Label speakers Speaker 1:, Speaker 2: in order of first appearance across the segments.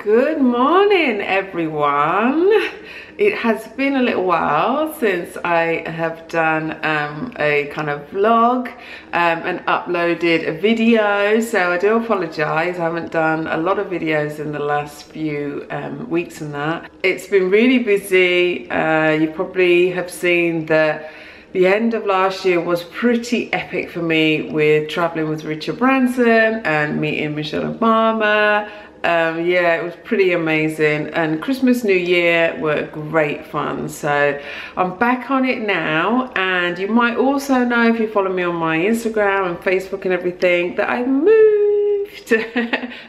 Speaker 1: Good morning, everyone. It has been a little while since I have done a kind of vlog and uploaded a video, so I do apologize. I haven't done a lot of videos in the last few weeks and that. It's been really busy. You probably have seen that the end of last year was pretty epic for me with traveling with Richard Branson and meeting Michelle Obama. Yeah, it was pretty amazing, and Christmas, New Year were great fun. So I'm back on it now, and you might also know, if you follow me on my Instagram and Facebook and everything, that I moved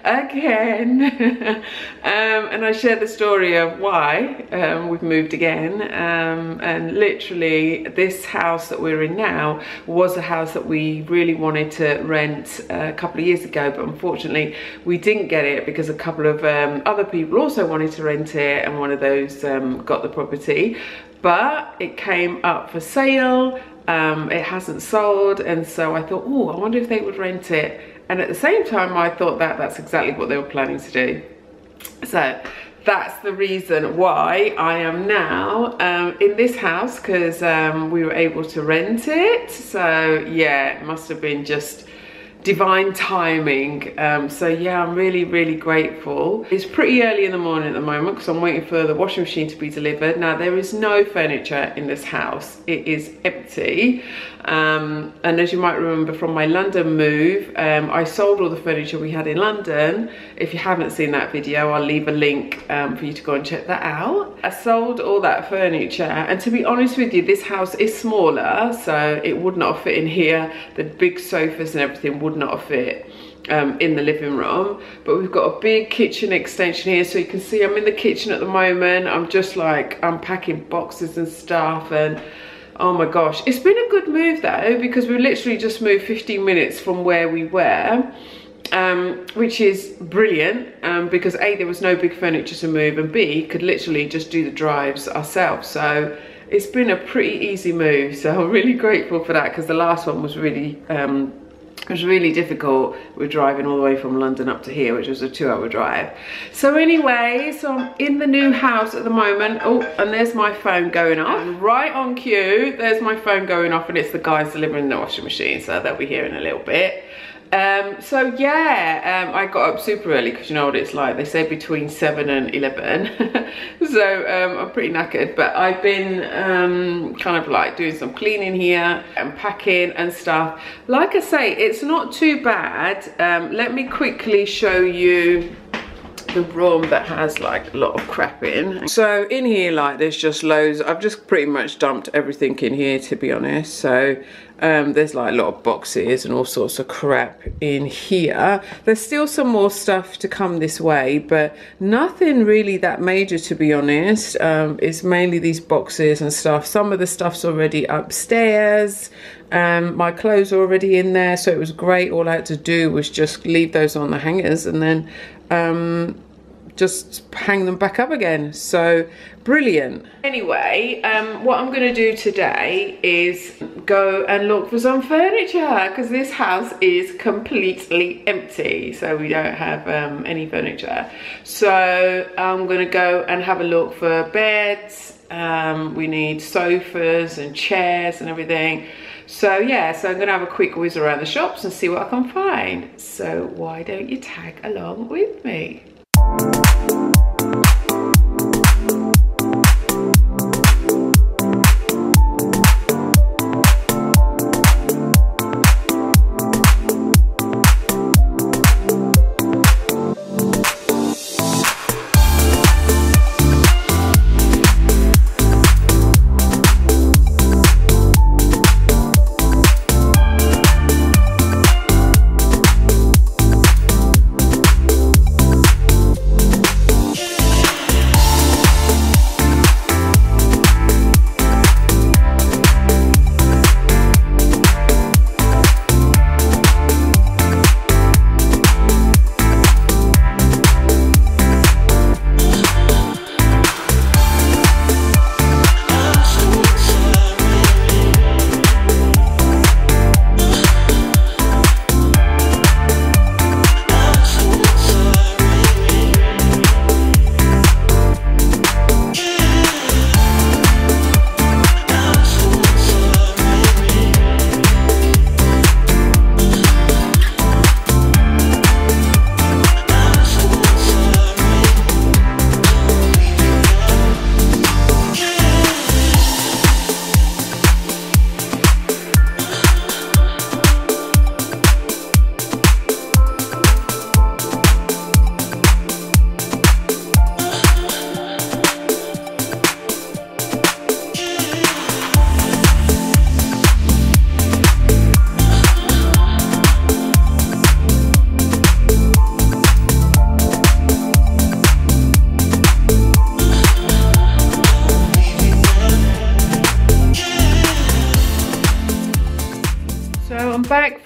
Speaker 1: again. And I share the story of why we've moved again, and literally this house that we're in now was a house that we really wanted to rent a couple of years ago, but unfortunately we didn't get it because a couple of other people also wanted to rent it, and one of those got the property, but it came up for sale. It hasn't sold, and so I thought, oh, I wonder if they would rent it. And at the same time I thought that that's exactly what they were planning to do. So that's the reason why I am now in this house, because we were able to rent it. So yeah, it must have been just divine timing. So yeah, I'm really grateful. It's pretty early in the morning at the moment because I'm waiting for the washing machine to be delivered. Now, there is no furniture in this house. It is empty. And as you might remember from my London move, I sold all the furniture we had in London. If you haven't seen that video, I'll leave a link for you to go and check that out. I sold all that furniture, and to be honest with you, this house is smaller, so it would not fit in here. The big sofas and everything would not fit in the living room, but we've got a big kitchen extension here, so you can see I'm in the kitchen at the moment. I'm just like unpacking boxes and stuff, and oh my gosh, it's been a good move though, because we literally just moved 15 minutes from where we were, which is brilliant, because A, there was no big furniture to move, and B, could literally just do the drives ourselves. So it's been a pretty easy move, so I'm really grateful for that, because the last one was really difficult. We're driving all the way from London up to here, which was a 2-hour drive. So anyway, so I'm in the new house at the moment. Oh, and there's my phone going off. And right on cue, there's my phone going off, and it's the guys delivering the washing machine, so they'll be here in a little bit. So yeah, I got up super early, because you know what it's like, they say between 7 and 11. So I'm pretty knackered, but I've been kind of like doing some cleaning here and packing and stuff. Like I say, it's not too bad. Let me quickly show you the room that has like a lot of crap in. So in here, like, there's just loads. I've just pretty much dumped everything in here, to be honest. So there's like a lot of boxes and all sorts of crap in here. There's still some more stuff to come this way, but nothing really that major, to be honest. It's mainly these boxes and stuff. Some of the stuff's already upstairs. My clothes are already in there, so it was great. All I had to do was just leave those on the hangers and then just hang them back up again. So brilliant. Anyway, what I'm gonna do today is go and look for some furniture, because this house is completely empty, so we don't have any furniture. So I'm gonna go and have a look for beds. We need sofas and chairs and everything. So yeah, so I'm gonna have a quick whiz around the shops and see what I can find. So why don't you tag along with me?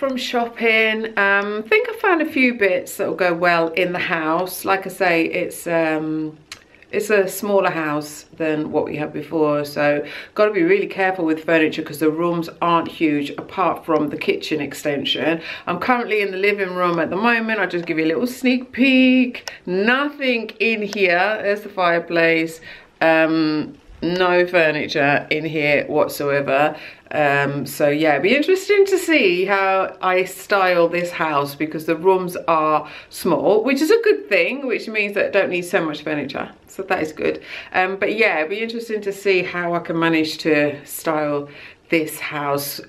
Speaker 1: from shopping. Think I found a few bits that will go well in the house. Like I say, it's a smaller house than what we had before, so got to be really careful with furniture because the rooms aren't huge apart from the kitchen extension. I'm currently in the living room at the moment. I'll just give you a little sneak peek. Nothing in here. There's the fireplace. No furniture in here whatsoever. So yeah, it'd be interesting to see how I style this house because the rooms are small, which is a good thing, which means that I don't need so much furniture, so that is good. But yeah, it'd be interesting to see how I can manage to style this house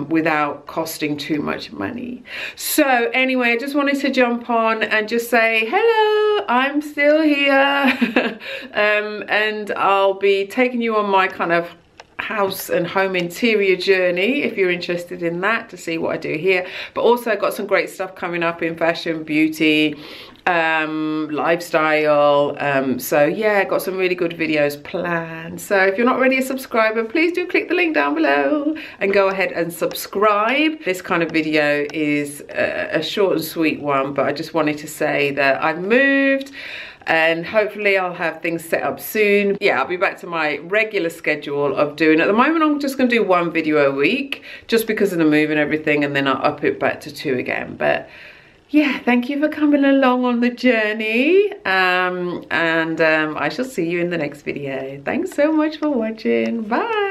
Speaker 1: without costing too much money. So anyway, I just wanted to jump on and just say hello, I'm still here. And I'll be taking you on my kind of house and home interior journey if you're interested in that, to see what I do here. But also I've got some great stuff coming up in fashion, beauty, lifestyle. So yeah, got some really good videos planned. So if you're not already a subscriber, please do click the link down below and go ahead and subscribe. This kind of video is a short and sweet one, but I just wanted to say that I've moved and hopefully I'll have things set up soon. Yeah, I'll be back to my regular schedule of doing, at the moment I'm just gonna do 1 video a week just because of the move and everything, and then I'll up it back to 2 again. But yeah, thank you for coming along on the journey, and I shall see you in the next video. Thanks so much for watching. Bye.